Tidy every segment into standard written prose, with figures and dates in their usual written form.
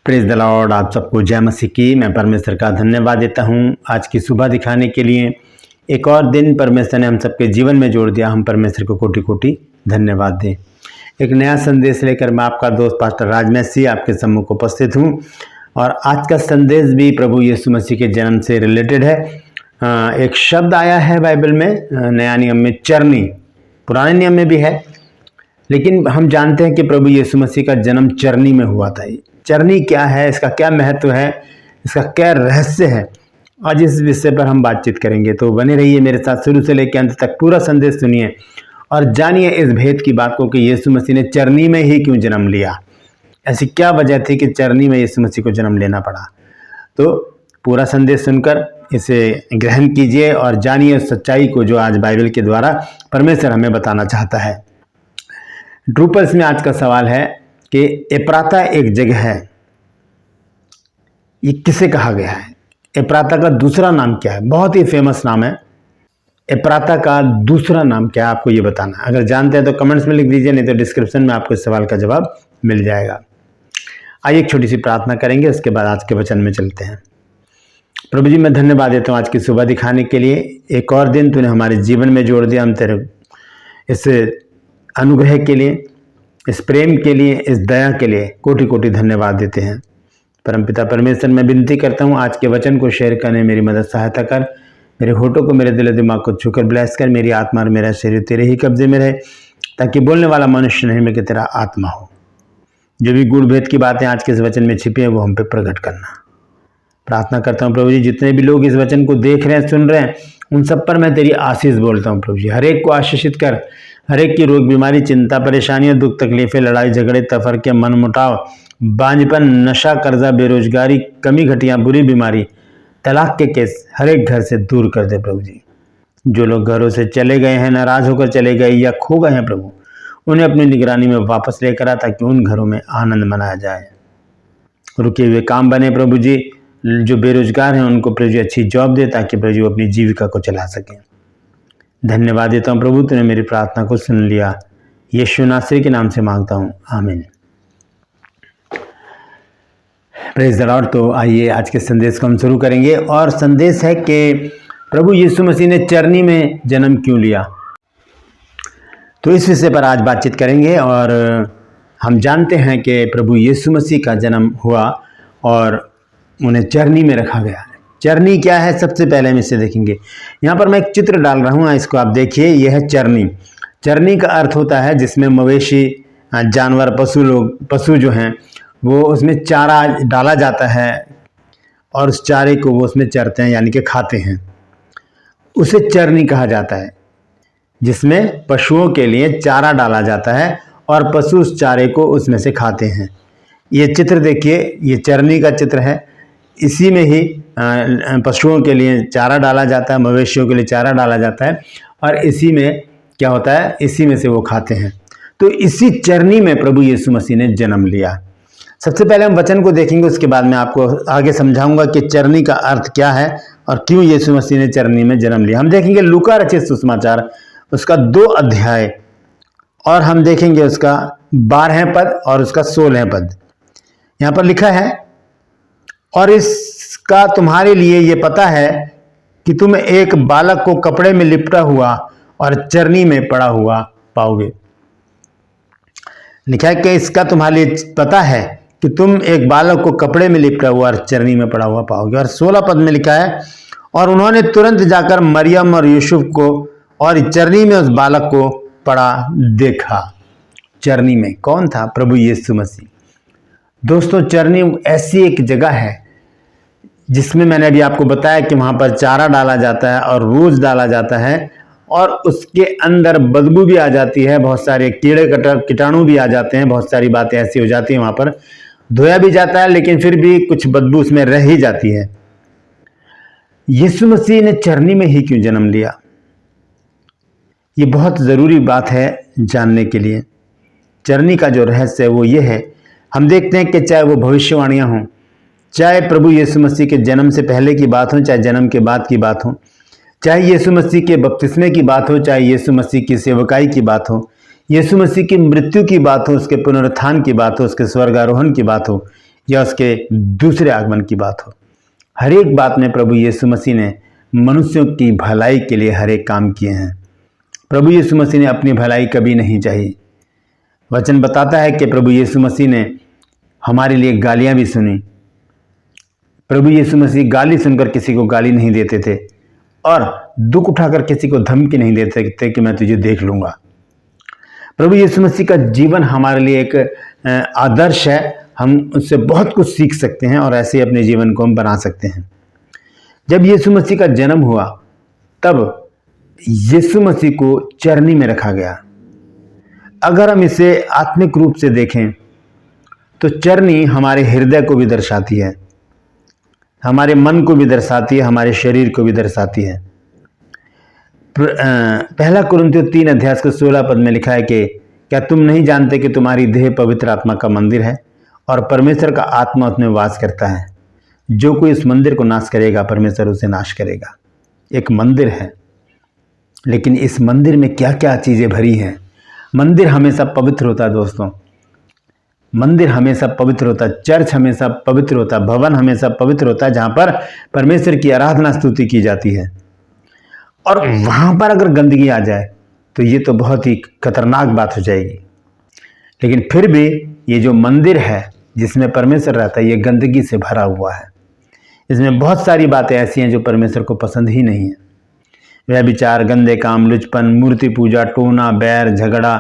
Praise the Lord. आप सबको जय मसीह की। मैं परमेश्वर का धन्यवाद देता हूँ आज की सुबह दिखाने के लिए। एक और दिन परमेश्वर ने हम सबके जीवन में जोड़ दिया। हम परमेश्वर को कोटि कोटि धन्यवाद दें। एक नया संदेश लेकर मैं आपका दोस्त पास्टर राज मसीह आपके सम्मुख उपस्थित हूँ और आज का संदेश भी प्रभु यीशु मसीह के जन्म से रिलेटेड है। एक शब्द आया है बाइबल में, नया नियम में चरनी, पुराने नियम में भी है, लेकिन हम जानते हैं कि प्रभु यीशु मसीह का जन्म चरनी में हुआ था। चरनी क्या है, इसका क्या महत्व है, इसका क्या रहस्य है, आज इस विषय पर हम बातचीत करेंगे। तो बने रहिए मेरे साथ, शुरू से लेकर अंत तक पूरा संदेश सुनिए और जानिए इस भेद की बात को कि यीशु मसीह ने चरनी में ही क्यों जन्म लिया। ऐसी क्या वजह थी कि चरनी में यीशु मसीह को जन्म लेना पड़ा। तो पूरा संदेश सुनकर इसे ग्रहण कीजिए और जानिए उस सच्चाई को जो आज बाइबल के द्वारा परमेश्वर हमें बताना चाहता है। ड्रूपल्स में आज का सवाल है कि एप्राता एक जगह है, ये किसे कहा गया है? एप्राता का दूसरा नाम क्या है? बहुत ही फेमस नाम है। एप्राता का दूसरा नाम क्या है, आपको ये बताना। अगर जानते हैं तो कमेंट्स में लिख दीजिए, नहीं तो डिस्क्रिप्शन में आपको इस सवाल का जवाब मिल जाएगा। आइए एक छोटी सी प्रार्थना करेंगे, उसके बाद आज के वचन में चलते हैं। प्रभु जी, मैं धन्यवाद देता हूँ आज की सुबह दिखाने के लिए। एक और दिन तूने हमारे जीवन में जोड़ दिया। हम तेरे इस अनुग्रह के लिए, इस प्रेम के लिए, इस दया के लिए कोटि कोटि धन्यवाद देते हैं। परमपिता परमेश्वर, मैं विनती करता हूँ आज के वचन को शेयर करने मेरी मदद सहायता कर। मेरे होठों को, मेरे दिल दिमाग को छूकर ब्लेस कर। मेरी आत्मा और मेरा शरीर तेरे ही कब्जे में रहे, ताकि बोलने वाला मनुष्य नहीं मैं कि तेरा आत्मा हो। जो भी गूढ़ भेद की बातें आज के इस वचन में छिपी हैं वो हम पे प्रकट करना। प्रार्थना करता हूँ प्रभु जी, जितने भी लोग इस वचन को देख रहे हैं, सुन रहे हैं, उन सब पर मैं तेरी आशीष बोलता हूँ प्रभु जी। हर एक को आशीषित कर। हर एक की रोग बीमारी, चिंता, परेशानियां, दुख, तकलीफें, लड़ाई झगड़े, तफरके, मन मुटाव, बांझपन, नशा, कर्जा, बेरोजगारी, कमी घटियां, बुरी बीमारी, तलाक के केस हर एक घर से दूर कर दे प्रभु जी। जो लोग घरों से चले गए हैं, नाराज होकर चले गए या खो गए हैं प्रभु, उन्हें अपनी निगरानी में वापस लेकर आ, ताकि उन घरों में आनंद मनाया जाए। रुके हुए काम बने प्रभु जी। जो बेरोजगार हैं उनको प्रभु जी अच्छी जॉब दे, ताकि प्रभु जी अपनी जीविका को चला सकें। धन्यवाद देता हूँ प्रभु, तूने मेरी प्रार्थना को सुन लिया। यीशु नासरी के नाम से मांगता हूँ, आमीन। Praise the Lord. तो आइए आज के संदेश को हम शुरू करेंगे और संदेश है कि प्रभु यीशु मसीह ने चरनी में जन्म क्यों लिया। तो इस विषय पर आज बातचीत करेंगे। और हम जानते हैं कि प्रभु यीशु मसीह का जन्म हुआ और उन्हें चरनी में रखा गया। चरनी क्या है, सबसे पहले हम इसे देखेंगे। यहाँ पर मैं एक चित्र डाल रहा हूँ, इसको आप देखिए। यह है चरनी। चरनी का अर्थ होता है जिसमें मवेशी, जानवर, पशु जो हैं वो उसमें चारा डाला जाता है और उस चारे को वो उसमें चरते हैं, यानी कि खाते हैं। उसे चरनी कहा जाता है, जिसमें पशुओं के लिए चारा डाला जाता है और पशु उस चारे को उसमें से खाते हैं। ये चित्र देखिए, ये चरनी का चित्र है। इसी में ही पशुओं के लिए चारा डाला जाता है, मवेशियों के लिए चारा डाला जाता है और इसी में क्या होता है, इसी में से वो खाते हैं। तो इसी चरनी में प्रभु यीशु मसीह ने जन्म लिया। सबसे पहले हम वचन को देखेंगे, उसके बाद मैं आपको आगे समझाऊंगा कि चरनी का अर्थ क्या है और क्यों यीशु मसीह ने चरनी में जन्म लिया। हम देखेंगे लूका रचित सुसमाचार, उसका 2 अध्याय, और हम देखेंगे उसका 12 पद और उसका 16 पद। यहाँ पर लिखा है, और इसका तुम्हारे लिए ये पता है कि तुम एक बालक को कपड़े में लिपटा हुआ और चरनी में पड़ा हुआ पाओगे। लिखा है कि इसका तुम्हारे लिए पता है कि तुम एक बालक को कपड़े में लिपटा हुआ और चरनी में पड़ा हुआ पाओगे। और 16 पद में लिखा है, और उन्होंने तुरंत जाकर मरियम और यूसुफ को और चरनी में उस बालक को पड़ा देखा। चरनी में कौन था? प्रभु यीशु मसीह। दोस्तों, चरनी ऐसी एक जगह है जिसमें मैंने अभी आपको बताया कि वहाँ पर चारा डाला जाता है और रोज डाला जाता है, और उसके अंदर बदबू भी आ जाती है, बहुत सारे कीड़े कीटाणु भी आ जाते हैं, बहुत सारी बातें ऐसी हो जाती हैं। वहाँ पर धोया भी जाता है, लेकिन फिर भी कुछ बदबू उसमें रह ही जाती है। यीशु मसीह ने चरनी में ही क्यों जन्म लिया, ये बहुत ज़रूरी बात है जानने के लिए। चरनी का जो रहस्य है वो ये है, हम देखते हैं कि चाहे वो भविष्यवाणियाँ हों, चाहे प्रभु यीशु मसीह के जन्म से पहले की बात हो, चाहे जन्म के बाद की बात हो, चाहे यीशु मसीह के बपतिस्मे की बात हो, चाहे यीशु मसीह की सेवकाई की बात हो, यीशु मसीह की मृत्यु की बात हो, उसके पुनरुत्थान की बात हो, उसके स्वर्गारोहण की बात हो, या उसके दूसरे आगमन की बात हो, हर एक बात में प्रभु यीशु मसीह ने मनुष्यों की भलाई के लिए हर एक काम किए हैं। प्रभु यीशु मसीह ने अपनी भलाई कभी नहीं चाही। वचन बताता है कि प्रभु यीशु मसीह ने हमारे लिए गालियां भी सुनी। प्रभु यीशु मसीह गाली सुनकर किसी को गाली नहीं देते थे और दुख उठाकर किसी को धमकी नहीं देते थे कि मैं तुझे देख लूंगा। प्रभु यीशु मसीह का जीवन हमारे लिए एक आदर्श है। हम उससे बहुत कुछ सीख सकते हैं और ऐसे ही अपने जीवन को हम बना सकते हैं। जब यीशु मसीह का जन्म हुआ तब यीशु मसीह को चरनी में रखा गया। अगर हम इसे आत्मिक रूप से देखें तो चरनी हमारे हृदय को भी दर्शाती है, हमारे मन को भी दर्शाती है, हमारे शरीर को भी दर्शाती है। पहला कुरिन्थियों 3 अध्याय के 16 पद में लिखा है कि क्या तुम नहीं जानते कि तुम्हारी देह पवित्र आत्मा का मंदिर है और परमेश्वर का आत्मा उसमें वास करता है। जो कोई इस मंदिर को नाश करेगा परमेश्वर उसे नाश करेगा। एक मंदिर है, लेकिन इस मंदिर में क्या क्या चीज़ें भरी हैं। मंदिर हमेशा पवित्र होता है दोस्तों, मंदिर हमेशा पवित्र होता है, चर्च हमेशा पवित्र होता है, भवन हमेशा पवित्र होता है जहाँ पर परमेश्वर की आराधना स्तुति की जाती है। और वहाँ पर अगर गंदगी आ जाए तो ये तो बहुत ही खतरनाक बात हो जाएगी। लेकिन फिर भी ये जो मंदिर है जिसमें परमेश्वर रहता है ये गंदगी से भरा हुआ है। इसमें बहुत सारी बातें ऐसी हैं जो परमेश्वर को पसंद ही नहीं है। व्यभिचार, गंदे काम, लुचपन, मूर्ति पूजा, टोना, बैर, झगड़ा,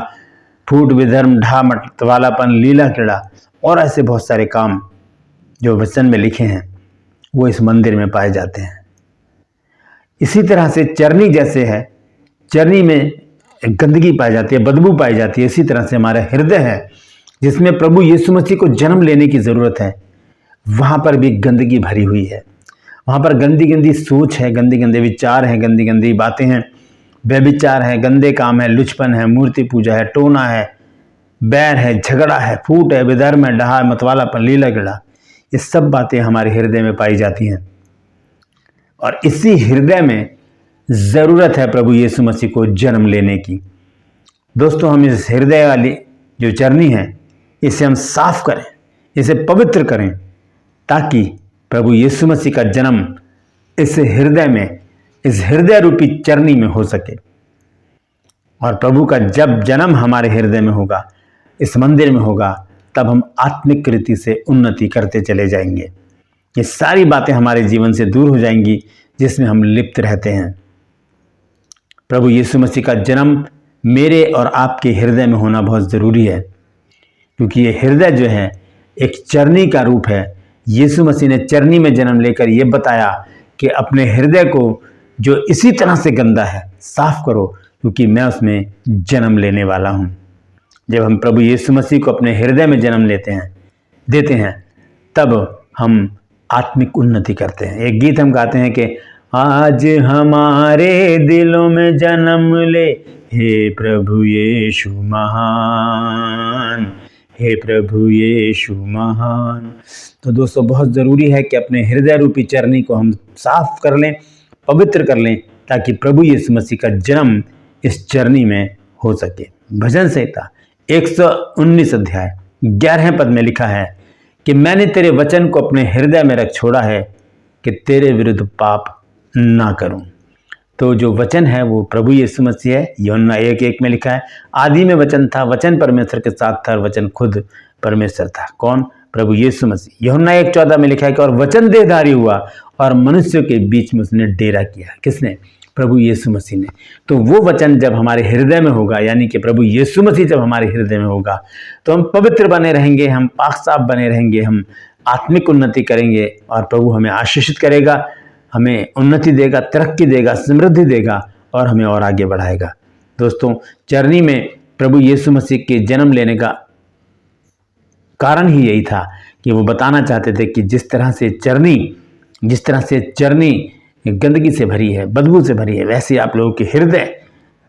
फूट, विधर्म, ढा मतवालापन, लीला क्रीड़ा और ऐसे बहुत सारे काम जो वचन में लिखे हैं वो इस मंदिर में पाए जाते हैं। इसी तरह से चरनी जैसे है, चरनी में गंदगी पाई जाती है, बदबू पाई जाती है। इसी तरह से हमारा हृदय है जिसमें प्रभु यीशु मसीह को जन्म लेने की ज़रूरत है, वहाँ पर भी गंदगी भरी हुई है। वहाँ पर गंदी गंदी सोच है, गंदे गंदे विचार हैं, गंदी गंदी बातें हैं, व्यभिचार है, गंदे काम है, लुचपन है, मूर्ति पूजा है, टोना है, बैर है, झगड़ा है, फूट है, विधर्म है, डहा, मतवालापन, लीला क्रीड़ा, ये सब बातें हमारे हृदय में पाई जाती हैं। और इसी हृदय में ज़रूरत है प्रभु यीशु मसीह को जन्म लेने की। दोस्तों, हम इस हृदय वाली जो चरनी है इसे हम साफ करें, इसे पवित्र करें, ताकि प्रभु यीशु मसीह का जन्म इस हृदय में, इस हृदय रूपी चरनी में हो सके। और प्रभु का जब जन्म हमारे हृदय में होगा, इस मंदिर में होगा, तब हम आत्मिक रीति से उन्नति करते चले जाएंगे। ये सारी बातें हमारे जीवन से दूर हो जाएंगी जिसमें हम लिप्त रहते हैं। प्रभु यीशु मसीह का जन्म मेरे और आपके हृदय में होना बहुत ज़रूरी है, क्योंकि ये हृदय जो है एक चरनी का रूप है। यीशु मसीह ने चरनी में जन्म लेकर ये बताया कि अपने हृदय को जो इसी तरह से गंदा है साफ करो, क्योंकि मैं उसमें जन्म लेने वाला हूँ। जब हम प्रभु यीशु मसीह को अपने हृदय में जन्म देते हैं तब हम आत्मिक उन्नति करते हैं। एक गीत हम गाते हैं कि आज हमारे दिलों में जन्म ले हे प्रभु यीशु महान, हे प्रभु यीशु महान। तो दोस्तों, बहुत ज़रूरी है कि अपने हृदय रूपी चरनी को हम साफ कर लें, पवित्र कर लें, ताकि प्रभु यीशु मसीह का जन्म इस चरनी में हो सके। भजन संहिता 119 अध्याय 11 पद में लिखा है कि मैंने तेरे वचन को अपने हृदय में रख छोड़ा है कि तेरे विरुद्ध पाप ना करूं। तो जो वचन है वो प्रभु यीशु मसीह है। यूहन्ना 1:1 में लिखा है, आदि में वचन था, वचन परमेश्वर के साथ था, वचन खुद परमेश्वर था। कौन? प्रभु यीशु मसीह। यूहन्ना 1:14 में लिखा है कि और वचन देहधारी हुआ और मनुष्यों के बीच में उसने डेरा किया। किसने? प्रभु यीशु मसीह ने। तो वो वचन जब हमारे हृदय में होगा, यानी कि प्रभु यीशु मसीह जब हमारे हृदय में होगा, तो हम पवित्र बने रहेंगे, हम पाक साफ बने रहेंगे, हम आत्मिक उन्नति करेंगे और प्रभु हमें आशीषित करेगा, हमें उन्नति देगा, तरक्की देगा, समृद्धि देगा और हमें और आगे बढ़ाएगा। दोस्तों, चरनी में प्रभु यीशु मसीह के जन्म लेने का कारण ही यही था कि वो बताना चाहते थे कि जिस तरह से चरनी गंदगी से भरी है, बदबू से भरी है, वैसे आप लोगों के हृदय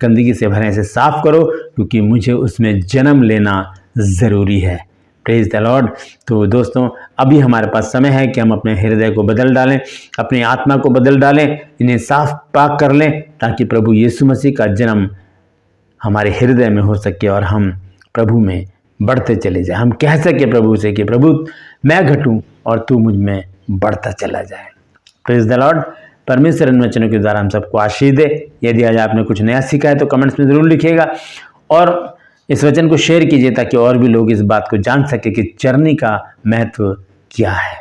गंदगी से भरे, इसे साफ करो, क्योंकि मुझे उसमें जन्म लेना ज़रूरी है। Praise the Lord. तो दोस्तों, अभी हमारे पास समय है कि हम अपने हृदय को बदल डालें, अपनी आत्मा को बदल डालें, इन्हें साफ पाक कर लें, ताकि प्रभु यीशु मसीह का जन्म हमारे हृदय में हो सके और हम प्रभु में बढ़ते चले जाएं। हम कह सके प्रभु से कि प्रभु मैं घटूं और तू मुझ में बढ़ता चला जाए। Praise the Lord. परमेश्वर इन वचनों के द्वारा हम सबको आशीष दे। यदि आज आपने कुछ नया सीखा है तो कमेंट्स में ज़रूर लिखिएगा और इस वचन को शेयर कीजिए ताकि और भी लोग इस बात को जान सके कि चरनी का महत्व क्या है।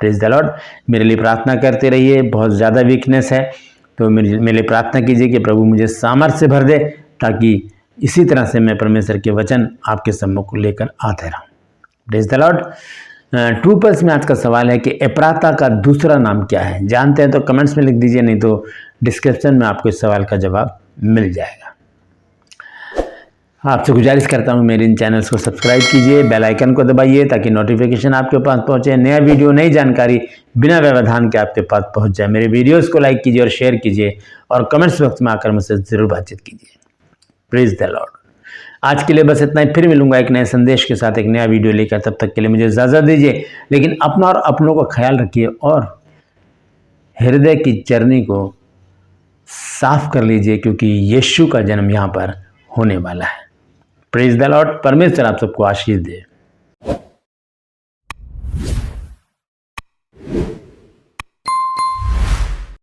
Praise the Lord. मेरे लिए प्रार्थना करते रहिए। बहुत ज़्यादा वीकनेस है तो मेरे लिए प्रार्थना कीजिए कि प्रभु मुझे सामर्थ्य भर दे ताकि इसी तरह से मैं परमेश्वर के वचन आपके सम्मुख को लेकर आते रहूँ। Praise the Lord. True pulse में आज का सवाल है कि एप्राता का दूसरा नाम क्या है। जानते हैं तो कमेंट्स में लिख दीजिए, नहीं तो डिस्क्रिप्शन में आपको इस सवाल का जवाब मिल जाएगा। आपसे गुजारिश करता हूं मेरे इन चैनल्स को सब्सक्राइब कीजिए, बेल आइकन को दबाइए ताकि नोटिफिकेशन आपके पास पहुंचे, नया वीडियो नई जानकारी बिना व्यवधान के आपके पास पहुंच जाए। मेरे वीडियोस को लाइक कीजिए और शेयर कीजिए और कमेंट्स बॉक्स में आकर मुझसे जरूर बातचीत कीजिए। Praise the Lord. आज के लिए बस इतना ही। फिर मिलूंगा एक नए संदेश के साथ, एक नया वीडियो लेकर। तब तक के लिए मुझे इजाज़त दीजिए, लेकिन अपना और अपनों का ख्याल रखिए और हृदय की चरनी को साफ कर लीजिए क्योंकि यीशु का जन्म यहाँ पर होने वाला है। Praise the Lord. परमेश्वर आप सबको आशीष दे।